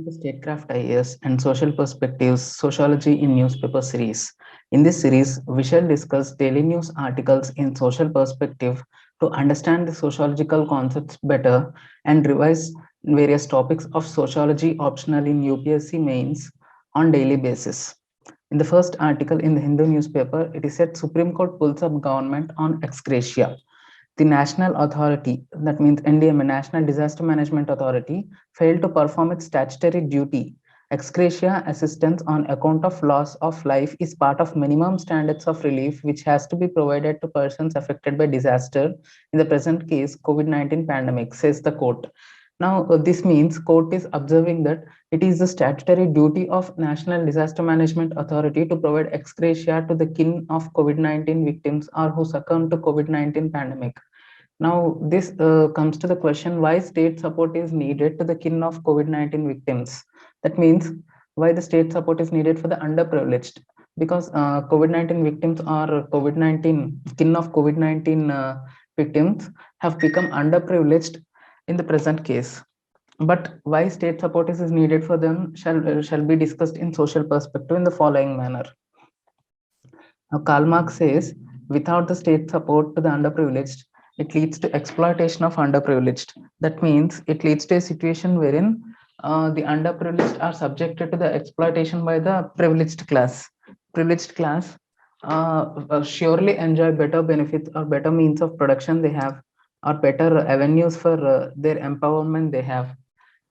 The Statecraft IAS and Social Perspectives Sociology in Newspaper series. In this series, we shall discuss daily news articles in social perspective to understand the sociological concepts better and revise various topics of sociology optional in UPSC mains on daily basis. In the first article in the Hindu newspaper, it is said Supreme Court pulls up government on ex gratia. The national authority, that means NDMA, National Disaster Management Authority, failed to perform its statutory duty. Ex gratia assistance on account of loss of life is part of minimum standards of relief which has to be provided to persons affected by disaster, in the present case COVID-19 pandemic, says the court. Now, this means court is observing that it is the statutory duty of National Disaster Management Authority to provide ex gratia to the kin of COVID-19 victims or who succumb to COVID-19 pandemic. Now, this comes to the question why state support is needed to the kin of COVID-19 victims. That means why the state support is needed for the underprivileged. Because COVID-19 victims or COVID-19 kin of COVID-19 victims have become underprivileged in the present case. But why state support is needed for them shall be discussed in social perspective in the following manner. Now, Karl Marx says, without the state support to the underprivileged, it leads to exploitation of underprivileged. That means it leads to a situation wherein the underprivileged are subjected to the exploitation by the privileged class. Privileged class surely enjoy better benefits or better means of production they have, or better avenues for their empowerment they have.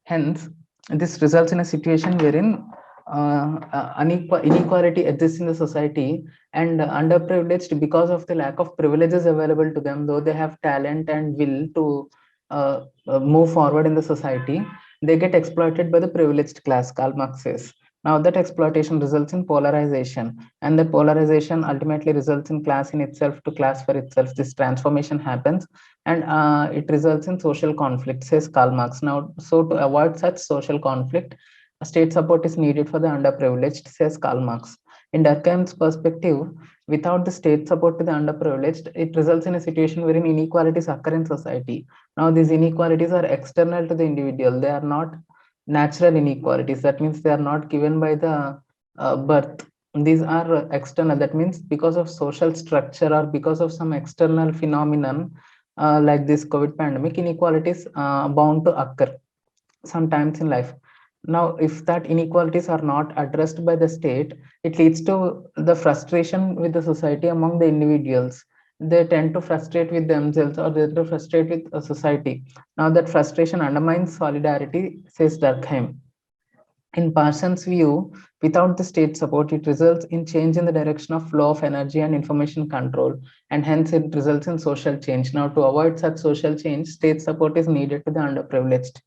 Hence, this results in a situation wherein inequality exists in the society, and underprivileged, because of the lack of privileges available to them, though they have talent and will to move forward in the society, they get exploited by the privileged class, Karl Marx says. Now, that exploitation results in polarization, and that polarization ultimately results in class in itself to class for itself. This transformation happens, and it results in social conflict, says Karl Marx. Now, so to avoid such social conflict, state support is needed for the underprivileged, says Karl Marx. In Durkheim's perspective, without the state support to the underprivileged, it results in a situation wherein inequalities occur in society. Now, these inequalities are external to the individual, they are not natural inequalities. That means they are not given by the birth. These are external. That means because of social structure or because of some external phenomenon like this COVID pandemic, inequalities bound to occur sometimes in life. Now, if that inequalities are not addressed by the state, it leads to the frustration with the society among the individuals. They tend to frustrate with themselves or they tend to frustrate with a society. Now, that frustration undermines solidarity, says Durkheim. In Parsons' view, without the state support, it results in change in the direction of flow of energy and information control, and hence it results in social change. Now, to avoid such social change, state support is needed to the underprivileged.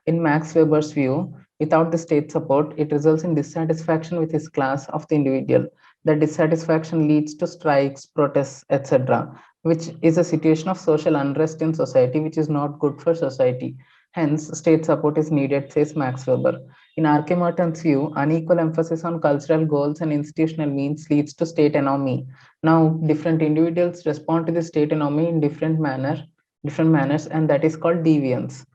In Max Weber's view, without the state support, it results in dissatisfaction with his class of the individual. The dissatisfaction leads to strikes, protests, etc., which is a situation of social unrest in society, which is not good for society. Hence, state support is needed, says Max Weber. In R.K. Merton's view, unequal emphasis on cultural goals and institutional means leads to state anomie. Now, different individuals respond to the state anomie in different manners, and that is called deviance.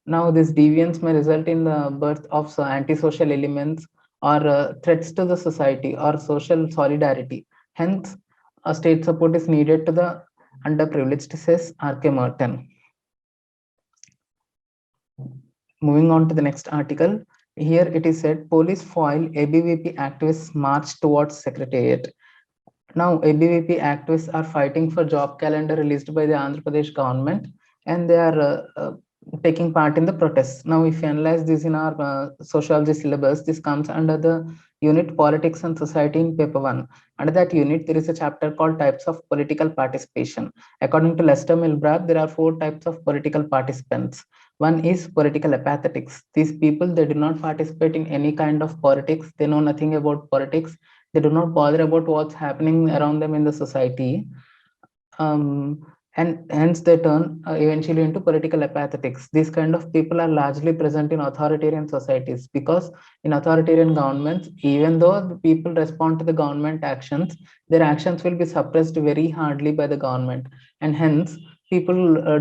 Now, this deviance may result in the birth of antisocial elements or threats to the society or social solidarity. Hence, a state support is needed to the underprivileged, says R.K. Merton. Moving on to the next article, here it is said police foil ABVP activists march towards secretariat. Now, ABVP activists are fighting for job calendar released by the Andhra Pradesh government, and they are taking part in the protests. Now, if you analyze this in our sociology syllabus, this comes under the unit Politics and Society in paper 1. Under that unit, there is a chapter called Types of Political Participation. According to Lester Milbrad, there are 4 types of political participants. One is political apathetics. These people, they do not participate in any kind of politics. They know nothing about politics. They do not bother about what's happening around them in the society. And hence they turn eventually into political apathetics. These kind of people are largely present in authoritarian societies, because in authoritarian governments, even though the people respond to the government actions, their actions will be suppressed very hardly by the government, and hence people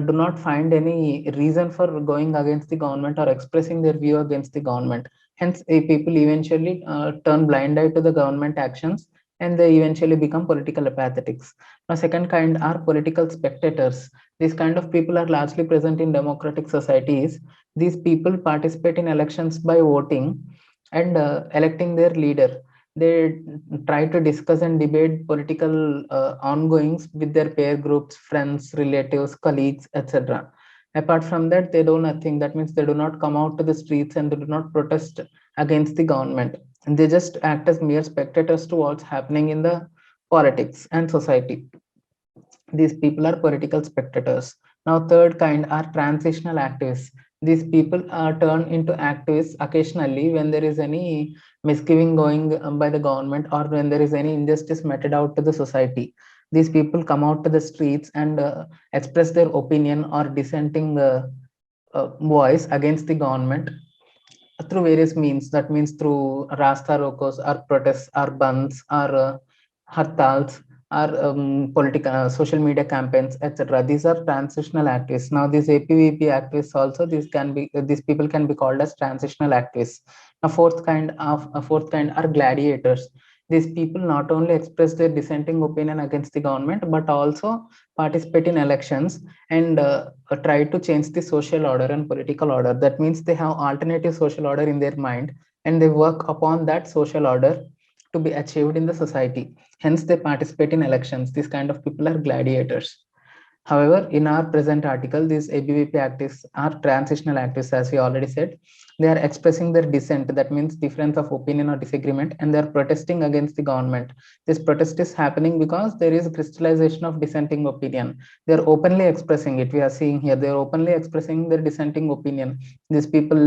do not find any reason for going against the government or expressing their view against the government. Hence, people eventually turn blind eye to the government actions, and they eventually become political apathetics. Now, second kind are political spectators. These kind of people are largely present in democratic societies. These people participate in elections by voting and electing their leader. They try to discuss and debate political ongoings with their peer groups, friends, relatives, colleagues, etc. Apart from that, they do nothing. That means they do not come out to the streets and they do not protest against the government. And they just act as mere spectators to what's happening in the politics and society. These people are political spectators. Now, third kind are transitional activists. These people are turned into activists occasionally when there is any misgiving going by the government, or when there is any injustice meted out to the society. These people come out to the streets and express their opinion or dissenting voice against the government through various means. That means through rasta rokos or protests or bands or hartals or political social media campaigns, etc. These are transitional activists. Now these APVP activists also, these people can be called as transitional activists. A fourth kind are gladiators. These people not only express their dissenting opinion against the government, but also participate in elections and try to change the social order and political order. That means they have alternative social order in their mind, and they work upon that social order to be achieved in the society. Hence, they participate in elections. These kind of people are gladiators. However, in our present article, these ABVP activists are transitional activists, as we already said. They are expressing their dissent, that means difference of opinion or disagreement, and they are protesting against the government. This protest is happening because there is crystallization of dissenting opinion. They are openly expressing it. We are seeing here, they are openly expressing their dissenting opinion. These people,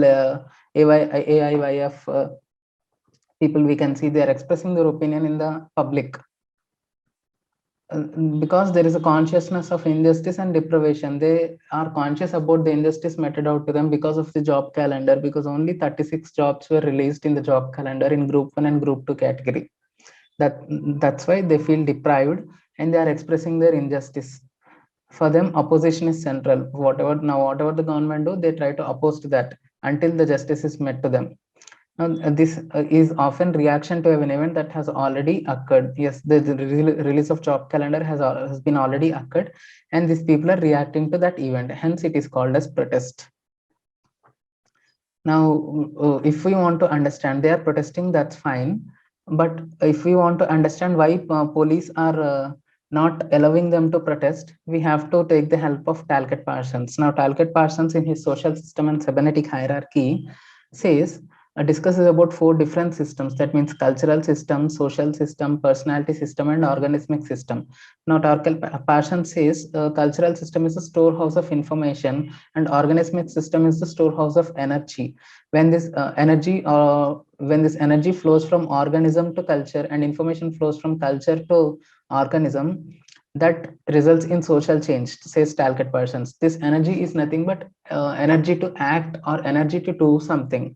AIYF people, we can see they are expressing their opinion in the public uh, because there is a consciousness of injustice and deprivation. They are conscious about the injustice meted out to them because of the job calendar, because only 36 jobs were released in the job calendar in group 1 and group 2 category. That's why they feel deprived, and they are expressing their injustice. For them, opposition is central. Whatever the government do, they try to oppose to that until the justice is met to them. This is often reaction to an event that has already occurred. Yes, the release of job calendar has been already occurred, and these people are reacting to that event. Hence, it is called as protest. Now, if we want to understand, they are protesting, that's fine. But if we want to understand why police are not allowing them to protest, we have to take the help of Talcott Parsons. Now, Talcott Parsons, in his social system and cybernetic hierarchy, says discusses about four different systems. That means cultural system, social system, personality system, and organismic system. Now, Talcott Parsons says cultural system is a storehouse of information, and organismic system is the storehouse of energy. When this energy flows from organism to culture, and information flows from culture to organism, that results in social change, says Talcott Parsons. This energy is nothing but energy to act or energy to do something.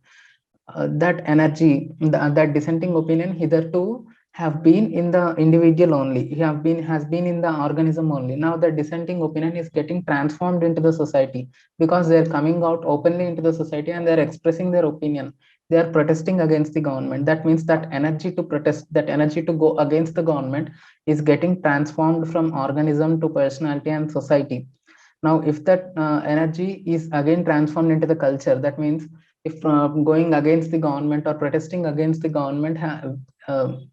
That energy, that dissenting opinion hitherto have been in the individual only, has been in the organism only. Now the dissenting opinion is getting transformed into the society, because they are coming out openly into the society and they are expressing their opinion. They are protesting against the government. That means that energy to protest, that energy to go against the government, is getting transformed from organism to personality and society. Now if that energy is again transformed into the culture, that means if going against the government or protesting against the government,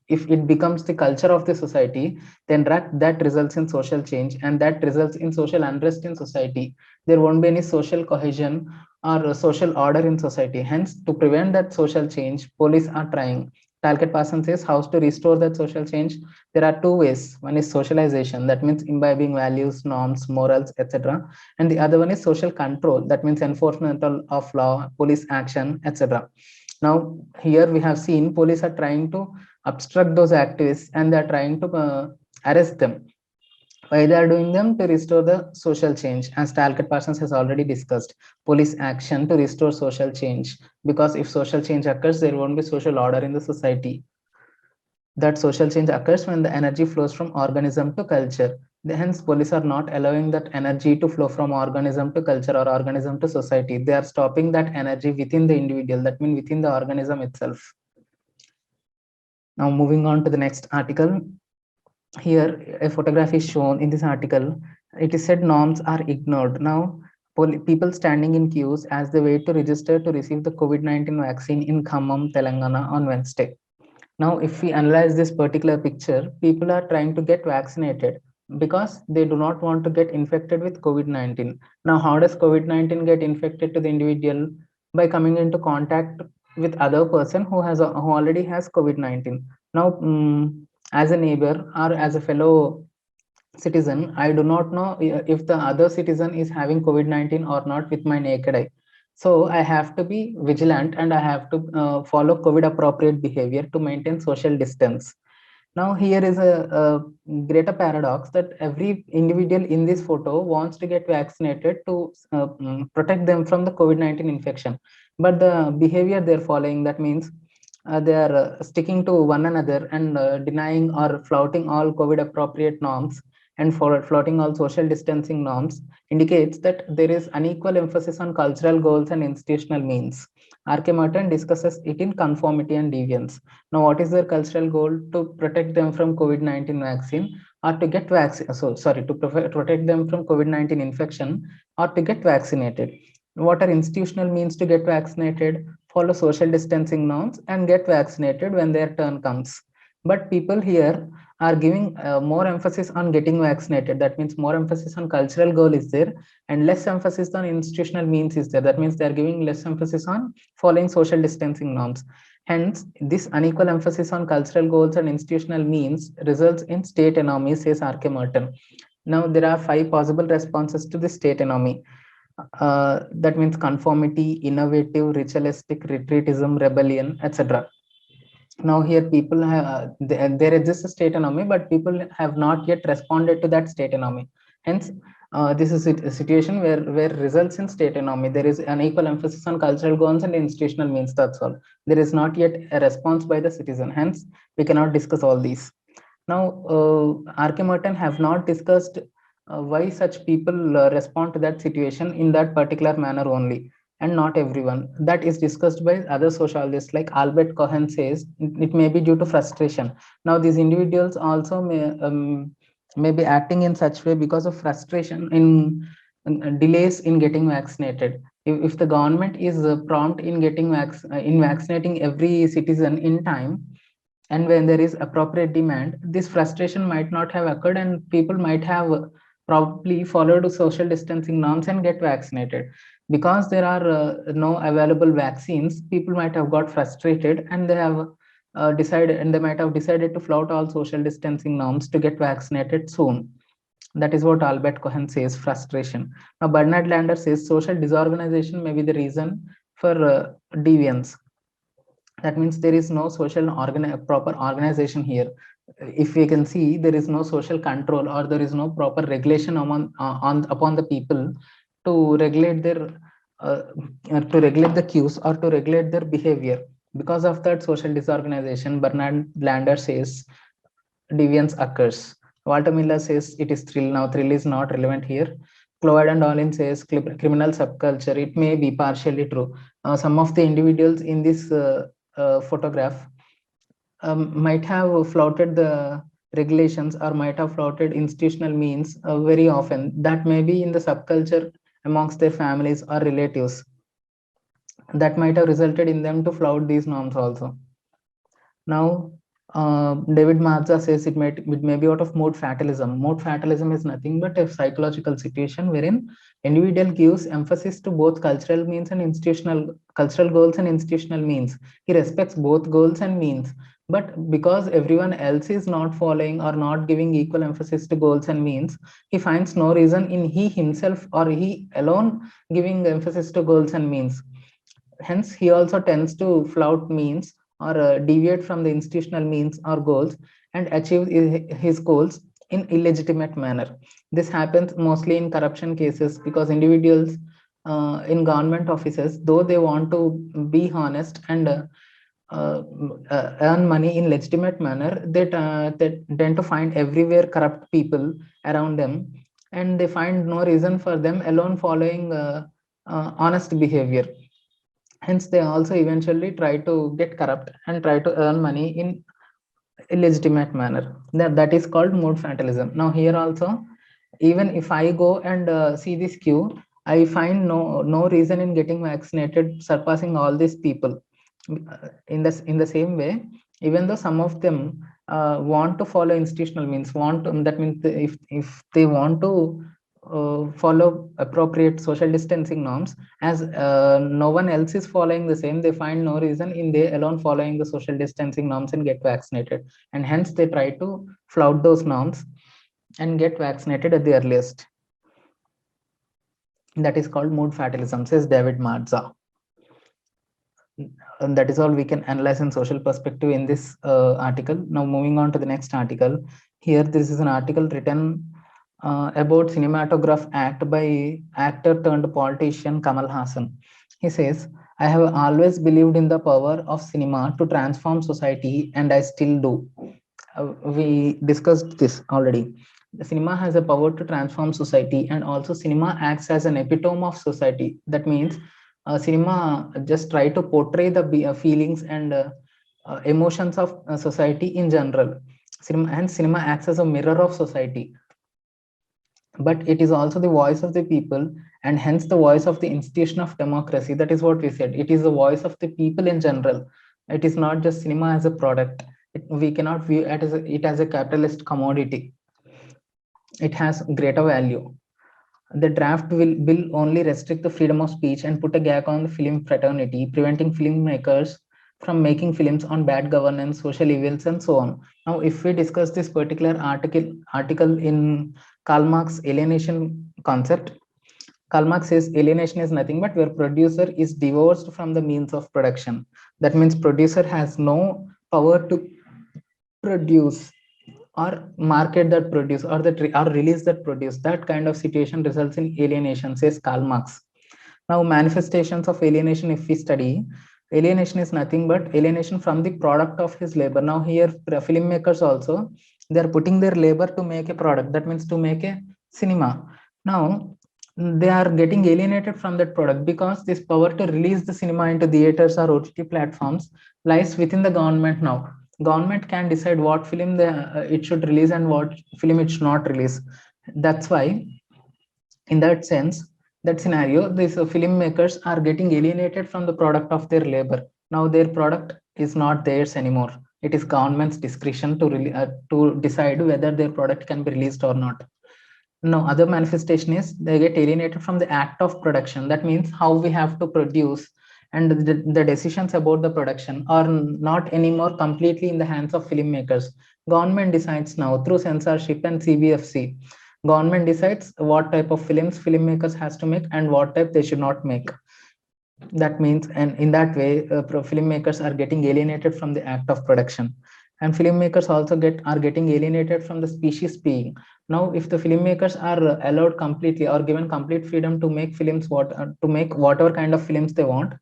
if it becomes the culture of the society, then that results in social change, and that results in social unrest in society. There won't be any social cohesion or social order in society. Hence, to prevent that social change, police are trying. Talcott Parsons says how to restore that social change. There are two ways. One is socialization, that means imbibing values, norms, morals, etc. And the other one is social control, that means enforcement of law, police action, etc. Now here we have seen police are trying to obstruct those activists, and they are trying to arrest them. Why they are doing them? To restore the social change, as Talcott Parsons has already discussed. Police action to restore social change, because if social change occurs, there won't be social order in the society. That social change occurs when the energy flows from organism to culture. Hence, police are not allowing that energy to flow from organism to culture or organism to society. They are stopping that energy within the individual, that means within the organism itself. Now, moving on to the next article. Here, a photograph is shown in this article. It is said norms are ignored. Now, people standing in queues as they wait to register to receive the COVID-19 vaccine in Khammam, Telangana on Wednesday. Now, if we analyze this particular picture, people are trying to get vaccinated because they do not want to get infected with COVID-19. Now, how does COVID-19 get infected to the individual? By coming into contact with other person who already has COVID-19. Now, as a neighbor or as a fellow citizen, I do not know if the other citizen is having COVID-19 or not with my naked eye. So I have to be vigilant and I have to follow COVID appropriate behavior to maintain social distance. Now here is a greater paradox that every individual in this photo wants to get vaccinated to protect them from the COVID-19 infection. But the behavior they're following, that means they are sticking to one another and denying or flouting all COVID appropriate norms and for flouting all social distancing norms indicates that there is unequal emphasis on cultural goals and institutional means. R.K. Martin discusses it in Conformity and Deviance. Now, what is their cultural goal? To protect them from COVID-19 vaccine or to get vaccine? So, sorry, to protect them from COVID-19 infection or to get vaccinated. What are institutional means to get vaccinated? Follow social distancing norms and get vaccinated when their turn comes. But people here are giving more emphasis on getting vaccinated. That means more emphasis on cultural goal is there and less emphasis on institutional means is there. That means they are giving less emphasis on following social distancing norms. Hence, this unequal emphasis on cultural goals and institutional means results in state anomy, says R.K. Merton. Now, there are 5 possible responses to the state anomy. That means conformity, innovative, ritualistic, retreatism, rebellion, etc. Now here people have there exists a state anomy, but people have not yet responded to that state anomy. Hence, this is a situation where results in state anomy. There is an equal emphasis on cultural goals and institutional means. That's all. There is not yet a response by the citizen. Hence, we cannot discuss all these. Now, R.K. Merton have not discussed why such people respond to that situation in that particular manner only, and not everyone. That is discussed by other sociologists, like Albert Cohen says it may be due to frustration. Now, these individuals also may be acting in such way because of frustration in delays in getting vaccinated. If the government is prompt in in vaccinating every citizen in time, and when there is appropriate demand, this frustration might not have occurred and people might have probably followed social distancing norms and get vaccinated. Because there are no available vaccines, people might have got frustrated and they have decided, and they might have decided to flout all social distancing norms to get vaccinated soon. That is what Albert Cohen says, frustration. Now, Bernard Lander says social disorganization may be the reason for deviance. That means there is no social proper organization here. If we can see, there is no social control or there is no proper regulation upon the people to regulate their to regulate the cues or to regulate their behavior. Because of that social disorganization, Bernard Lander says deviance occurs. Walter Miller says it is thrill. Now, thrill is not relevant here. Cloyd and Olin says criminal subculture. It may be partially true. Some of the individuals in this photograph might have flouted the regulations or might have flouted institutional means very often. That may be in the subculture amongst their families or relatives. That might have resulted in them to flout these norms also. Now, David Mazza says it may be out of mode fatalism. Mode fatalism is nothing but a psychological situation wherein individual gives emphasis to both cultural means and cultural goals and institutional means. He respects both goals and means. But because everyone else is not following or not giving equal emphasis to goals and means, he finds no reason in he himself or he alone giving emphasis to goals and means. Hence, he also tends to flout means or deviate from the institutional means or goals and achieve his goals in illegitimate manner. This happens mostly in corruption cases because individuals in government offices, though they want to be honest and earn money in legitimate manner, they tend to find everywhere corrupt people around them, and they find no reason for them alone following honest behavior. Hence, they also eventually try to get corrupt and try to earn money in illegitimate manner. That is called mood fatalism. Now, here also, even if I go and see this queue, I find no reason in getting vaccinated, surpassing all these people. In the same way, even though some of them want to follow institutional means, that means if they want to follow appropriate social distancing norms, as no one else is following the same, they find no reason in they alone following the social distancing norms and get vaccinated, and hence they try to flout those norms and get vaccinated at the earliest. That is called mood fatalism, says David Marza. And that is all we can analyze in social perspective in this article. Now, moving on to the next article. Here, this is an article written about Cinematograph Act by actor turned politician Kamal Hassan. He says, I have always believed in the power of cinema to transform society, and I still do. We discussed this already. The cinema has a power to transform society, and also cinema acts as an epitome of society. That means cinema just try to portray the feelings and emotions of society in general. Cinema acts as a mirror of society, but it is also the voice of the people, and hence the voice of the institution of democracy. That is what we said. It is the voice of the people in general. It is not just cinema as a product. We cannot view it as a capitalist commodity. It has greater value. The draft bill only restrict the freedom of speech and put a gag on the film fraternity, preventing filmmakers from making films on bad governance, social evils, and so on. Now, if we discuss this particular article in Karl Marx alienation concept, Karl Marx says alienation is nothing but where producer is divorced from the means of production. That means producer has no power to produce or market that produce or release that produce. That kind of situation results in alienation, says Karl Marx. Now, manifestations of alienation, if we study, alienation is nothing but alienation from the product of his labor. Now, here filmmakers also, they are putting their labor to make a product. That means to make a cinema. Now, they are getting alienated from that product because this power to release the cinema into theaters or OTT platforms lies within the government now. Government can decide what film it should release and what film it should not release. That's why, in that sense, that scenario, these filmmakers are getting alienated from the product of their labor. Now their product is not theirs anymore. It is government's discretion to decide whether their product can be released or not. No, other manifestation is they get alienated from the act of production. That means how we have to produce, and the decisions about the production are not anymore completely in the hands of filmmakers. Government decides now through censorship and CBFC. Government decides what type of films filmmakers has to make and what type they should not make. That means, and in that way, filmmakers are getting alienated from the act of production, and filmmakers also are getting alienated from the species being. Now, if the filmmakers are allowed completely or given complete freedom to make films, to make whatever kind of films they want,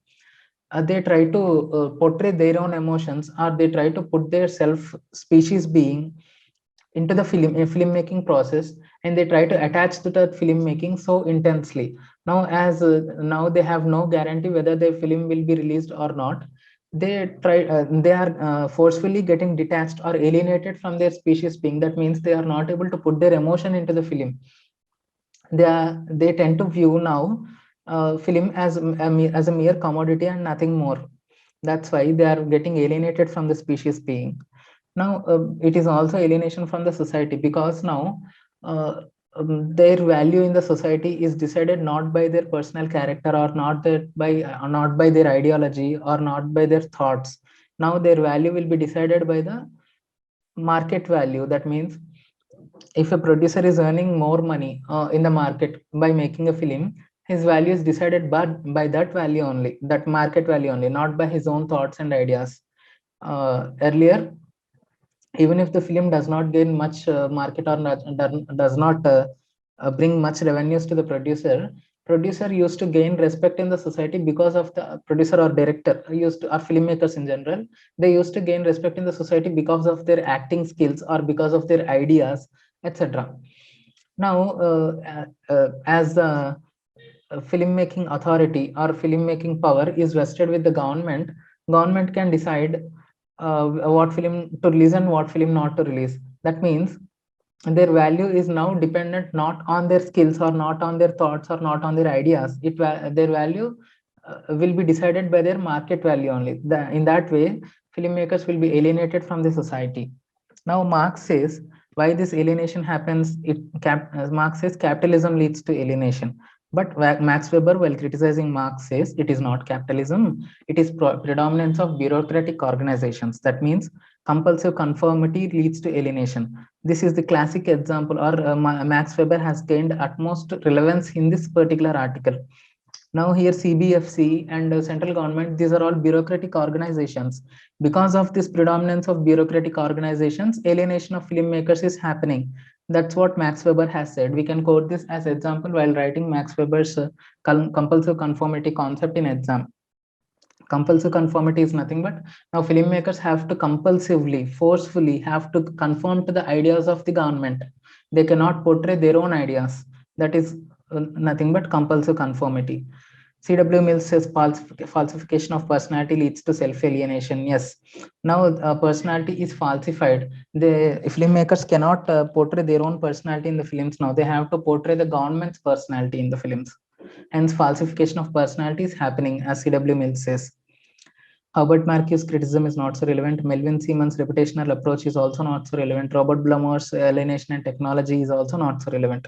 they try to portray their own emotions, or they try to put their self species being into the filmmaking process, and they try to attach to that filmmaking so intensely. Now, as now they have no guarantee whether their film will be released or not, they are forcefully getting detached or alienated from their species being. That means they are not able to put their emotion into the film. They tend to view now film as a mere commodity and nothing more. That's why they are getting alienated from the species being. Now, it is also alienation from the society, because now their value in the society is decided not by their personal character, or not by their ideology, or not by their thoughts. Now their value will be decided by the market value. That means if a producer is earning more money in the market by making a film, his value is decided by that value only, that market value only, not by his own thoughts and ideas. Earlier, even if the film does not gain much market, or does not bring much revenues to the producer, producer used to gain respect in the society because of the producer or director used to, or filmmakers in general, they used to gain respect in the society because of their acting skills or because of their ideas, etc. Now, as the filmmaking authority or filmmaking power is vested with the government, government can decide what film to release and what film not to release. That means their value is now dependent not on their skills or not on their thoughts or not on their ideas. Their value will be decided by their market value only. In that way, filmmakers will be alienated from the society. Now, Marx says why this alienation happens. Marx says capitalism leads to alienation. But Max Weber, while criticizing Marx, says it is not capitalism, it is predominance of bureaucratic organizations. That means compulsive conformity leads to alienation. This is the classic example, or Max Weber has gained utmost relevance in this particular article. Now here CBFC and central government, these are all bureaucratic organizations. Because of this predominance of bureaucratic organizations, alienation of filmmakers is happening. That's what Max Weber has said. We can quote this as example while writing Max Weber's compulsive conformity concept in exam. Compulsive conformity is nothing but now filmmakers have to compulsively, forcefully have to conform to the ideas of the government. They cannot portray their own ideas. That is nothing but compulsive conformity. CW Mills says falsification of personality leads to self-alienation. Yes. Now personality is falsified. The filmmakers cannot portray their own personality in the films now. They have to portray the government's personality in the films. Hence, falsification of personality is happening, as CW Mills says. Herbert Marcuse' criticism is not so relevant. Melvin Siemens' reputational approach is also not so relevant. Robert Blumer's alienation and technology is also not so relevant.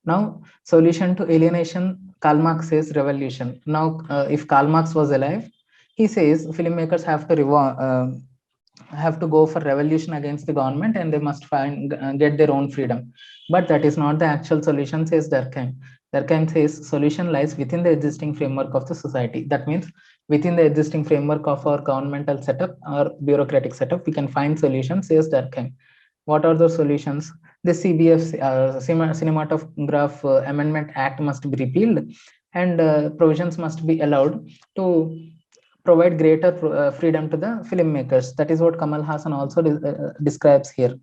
Now, solution to alienation, Karl Marx says revolution. Now, if Karl Marx was alive, he says filmmakers have to go for revolution against the government and they must get their own freedom. But that is not the actual solution, says Durkheim. Durkheim says solution lies within the existing framework of the society. That means within the existing framework of our governmental setup or bureaucratic setup, we can find solutions, says Durkheim. What are the solutions? The CBF, Cinematograph Amendment Act must be repealed, and provisions must be allowed to provide greater freedom to the filmmakers. That is what Kamal Hassan also describes here.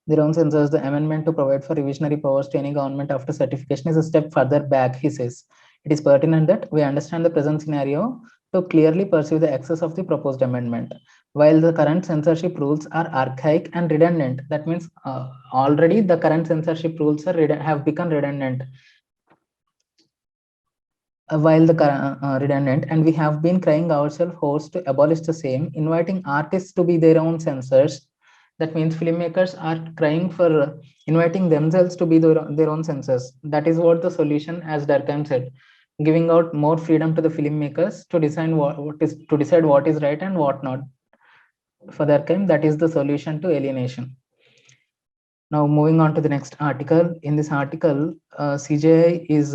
The Rome censors the amendment to provide for revisionary powers to any government after certification is a step further back, he says. It is pertinent that we understand the present scenario to clearly perceive the excess of the proposed amendment. While the current censorship rules are archaic and redundant, that means already the current censorship rules have become redundant. Redundant, and we have been crying ourselves hoarse to abolish the same, inviting artists to be their own censors. That means filmmakers are crying for inviting themselves to be their own censors. That is what the solution, as Durkheim said, giving out more freedom to the filmmakers to decide what is right and what not. For Durkheim, that is the solution to alienation. Now, moving on to the next article. In this article, CJI is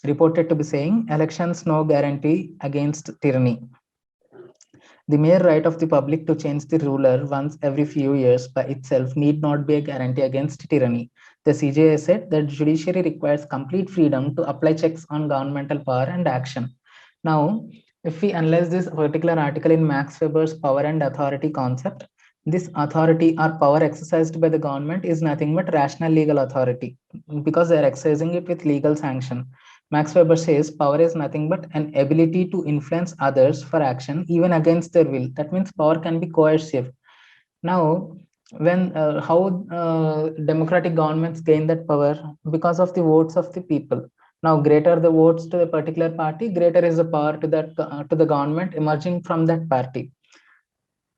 reported to be saying elections no guarantee against tyranny. The mere right of the public to change the ruler once every few years by itself need not be a guarantee against tyranny. The CJI said that judiciary requires complete freedom to apply checks on governmental power and action. Now, if we analyze this particular article in Max Weber's power and authority concept, this authority or power exercised by the government is nothing but rational legal authority because they are exercising it with legal sanction. Max Weber says power is nothing but an ability to influence others for action even against their will. That means power can be coercive. Now, when how democratic governments gain that power? Because of the votes of the people. Now, greater the votes to a particular party, greater is the power to the government emerging from that party.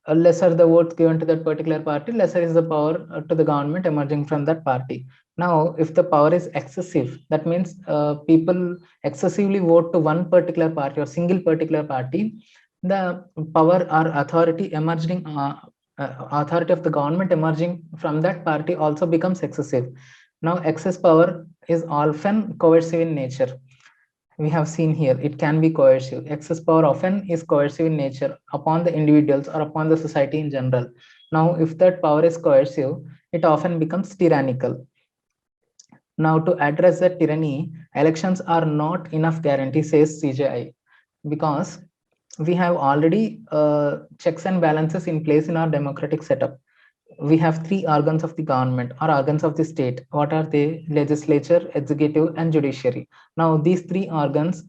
Lesser the votes given to that particular party, lesser is the power to the government emerging from that party. Now, if the power is excessive, that means people excessively vote to one particular party or single particular party, the power or authority authority of the government emerging from that party also becomes excessive. Now, excess power is often coercive in nature. We have seen here, it can be coercive. Excess power often is coercive in nature upon the individuals or upon the society in general. Now, if that power is coercive, it often becomes tyrannical. Now, to address that tyranny, elections are not enough guarantee, says CJI, because we have already checks and balances in place in our democratic setup. We have three organs of the government or organs of the state. What are they? Legislature, executive, and judiciary. Now, these three organs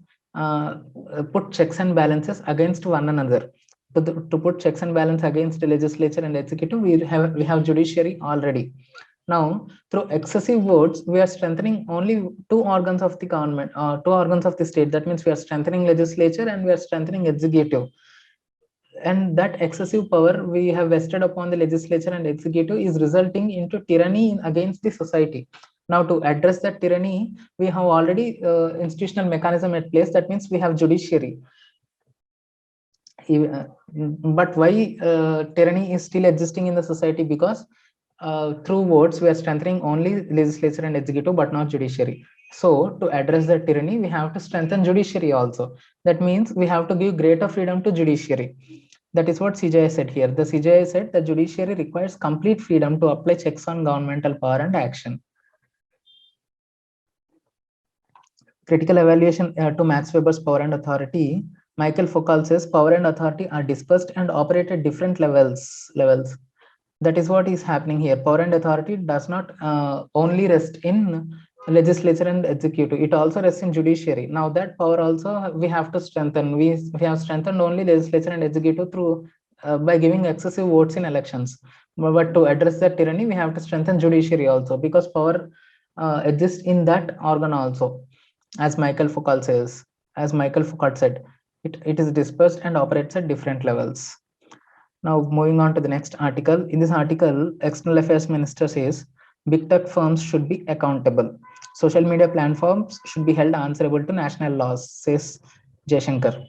put checks and balances against one another. To put checks and balance against the legislature and executive, we have judiciary already. Now, through excessive votes, we are strengthening only two organs of the government, two organs of the state. That means we are strengthening legislature and we are strengthening executive. And that excessive power we have vested upon the legislature and executive is resulting into tyranny against the society. Now, to address that tyranny, we have already institutional mechanism at place. That means we have judiciary. But why tyranny is still existing in the society? Because through votes, we are strengthening only legislature and executive, but not judiciary. So, to address the tyranny, we have to strengthen judiciary also. That means we have to give greater freedom to judiciary. That is what CJI said here. The CJI said the judiciary requires complete freedom to apply checks on governmental power and action. Critical evaluation to Max Weber's power and authority. Michael Foucault says power and authority are dispersed and operate at different levels. That is what is happening here. Power and authority does not only rest in legislature and executive, it also rests in judiciary. Now that power also we have to strengthen. We have strengthened only legislature and executive through by giving excessive votes in elections. But to address that tyranny, we have to strengthen judiciary also, because power exists in that organ also. As Michael Foucault says, as Michael Foucault said, it is dispersed and operates at different levels. Now, moving on to the next article. In this article, External Affairs Minister says big tech firms should be accountable. Social media platforms should be held answerable to national laws, says Jaishankar.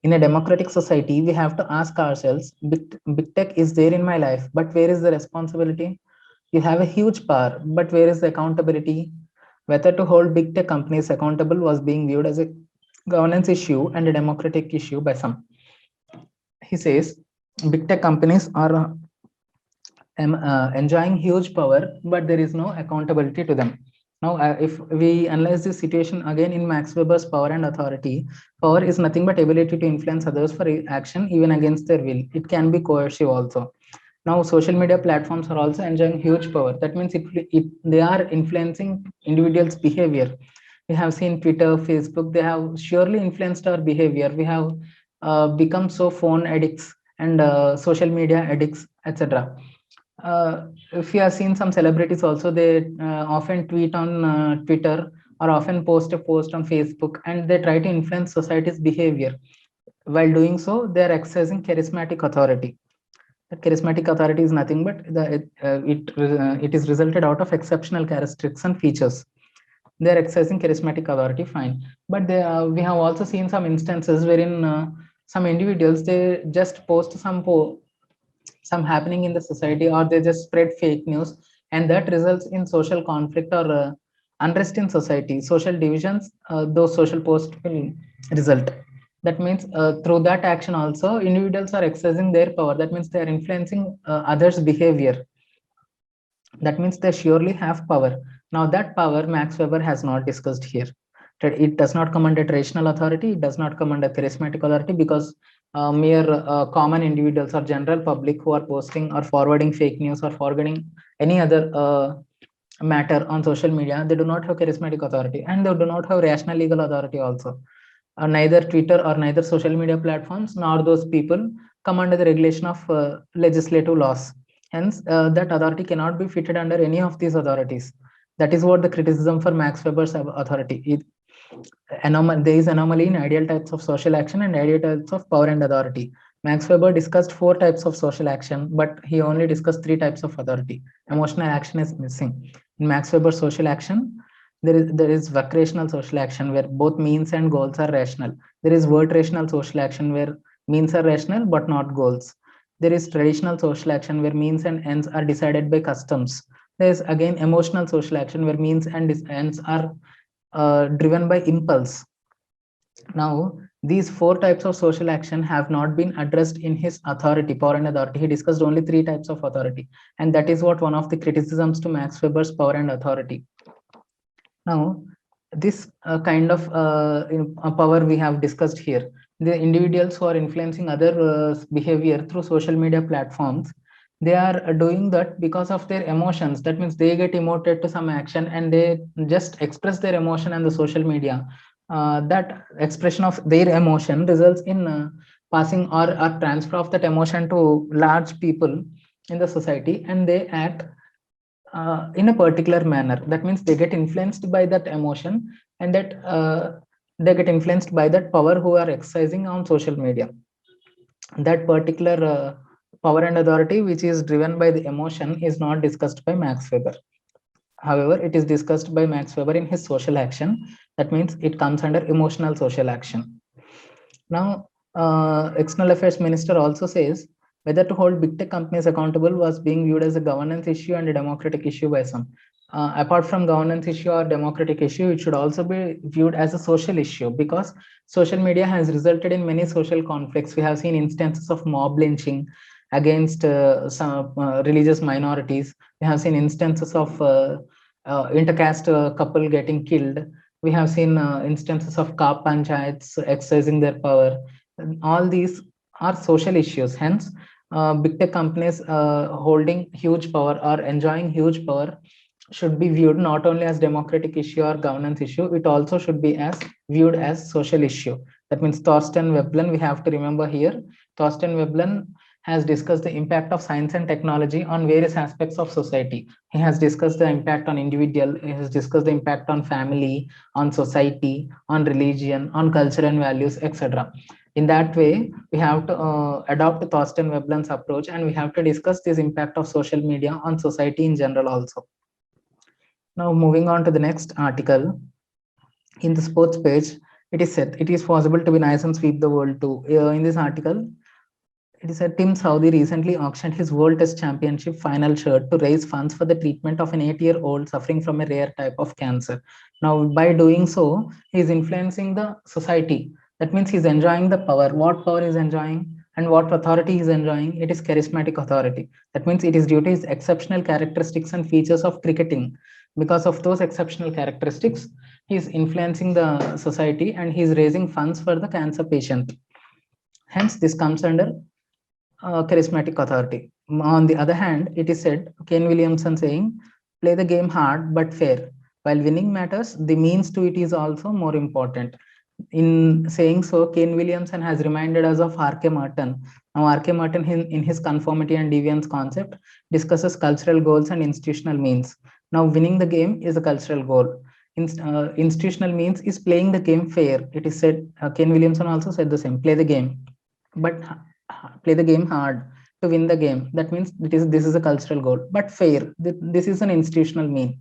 In a democratic society, we have to ask ourselves, big tech is there in my life, but where is the responsibility? You have a huge power, but where is the accountability? Whether to hold big tech companies accountable was being viewed as a governance issue and a democratic issue by some. He says big tech companies are enjoying huge power, but there is no accountability to them. Now, if we analyze this situation again in Max Weber's power and authority, power is nothing but ability to influence others for action even against their will. It can be coercive also. Now, social media platforms are also enjoying huge power. That means they are influencing individuals' behavior. We have seen Twitter, Facebook, they have surely influenced our behavior. We have become so phone addicts and social media addicts, etc. If you have seen some celebrities also, they often tweet on Twitter or often post a post on Facebook, and they try to influence society's behavior. While doing so, they are exercising charismatic authority. That charismatic authority is nothing but it is resulted out of exceptional characteristics and features. They are exercising charismatic authority, fine. But we have also seen some instances wherein some individuals, they just post some happening in the society, or they just spread fake news, and that results in social conflict or unrest in society, social divisions. Those social posts will result. That means through that action also individuals are exercising their power. That means they are influencing others behavior. That means they surely have power. Now that power Max Weber has not discussed here. It does not come under traditional authority, it does not come under charismatic authority, because mere common individuals or general public who are posting or forwarding fake news or forwarding any other matter on social media, they do not have charismatic authority, and they do not have rational legal authority also. Neither Twitter or neither social media platforms nor those people come under the regulation of legislative laws. Hence, that authority cannot be fitted under any of these authorities. That is what the criticism for Max Weber's authority. There is anomaly in ideal types of social action and ideal types of power and authority. Max Weber discussed 4 types of social action, but he only discussed 3 types of authority. Emotional action is missing. In Max Weber's social action, there is recreational social action where both means and goals are rational. There is word rational social action where means are rational but not goals. There is traditional social action where means and ends are decided by customs. There is again emotional social action where means and ends are driven by impulse. Now, these 4 types of social action have not been addressed in his authority, power and authority. He discussed only 3 types of authority, and that is what one of the criticisms to Max Weber's power and authority. Now, this kind of power we have discussed here, the individuals who are influencing other behavior through social media platforms, they are doing that because of their emotions. That means they get emoted to some action and they just express their emotion on the social media. That expression of their emotion results in passing or transfer of that emotion to large people in the society, and they act in a particular manner. That means they get influenced by that emotion, and that they get influenced by that power who are exercising on social media. That particular power and authority which is driven by the emotion is not discussed by Max Weber. However, it is discussed by Max Weber in his social action. That means it comes under emotional social action. Now, External Affairs Minister also says whether to hold big tech companies accountable was being viewed as a governance issue and a democratic issue by some. Apart from governance issue or democratic issue, it should also be viewed as a social issue, because social media has resulted in many social conflicts. We have seen instances of mob lynching against some religious minorities. We have seen instances of intercaste couple getting killed. We have seen instances of Kap panchayats exercising their power. All these are social issues. Hence, big tech companies holding huge power or enjoying huge power should be viewed not only as democratic issue or governance issue, it also should be as viewed as social issue. That means Thorsten Veblen, we have to remember here, Thorsten Veblen has discussed the impact of science and technology on various aspects of society. He has discussed the impact on individual, he has discussed the impact on family, on society, on religion, on culture and values, etc. In that way, we have to adopt Thorsten Veblen's approach, and we have to discuss this impact of social media on society in general also. Now, moving on to the next article, in the sports page, it is said it is possible to be nice and sweep the world too. In this article, it is said Tim Saudi recently auctioned his World Test Championship final shirt to raise funds for the treatment of an 8-year-old suffering from a rare type of cancer. Now, by doing so, he is influencing the society. That means he's enjoying the power. What power is enjoying and what authority he is enjoying? It is charismatic authority. That means it is due to his exceptional characteristics and features of cricketing. Because of those exceptional characteristics, he is influencing the society and he is raising funds for the cancer patient. Hence, this comes under charismatic authority. On the other hand, it is said, Kane Williamson saying, play the game hard but fair. While winning matters, the means to it is also more important. In saying so, Kane Williamson has reminded us of R.K. Martin. Now, R.K. Martin, in his conformity and deviance concept, discusses cultural goals and institutional means. Now, winning the game is a cultural goal. Institutional means is playing the game fair. It is said, Kane Williamson also said the same, play the game, but play the game hard to win the game. That means this is a cultural goal, but fair. This is an institutional mean.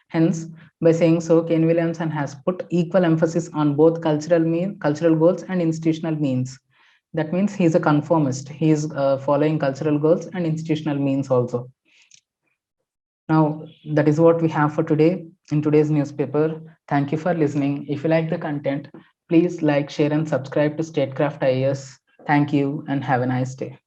Hence, by saying so, Kane Williamson has put equal emphasis on both cultural goals and institutional means. That means he is a conformist. He is following cultural goals and institutional means also. Now, that is what we have for today in today's newspaper. Thank you for listening. If you like the content, please like, share, and subscribe to Statecraft IAS. Thank you and have a nice day.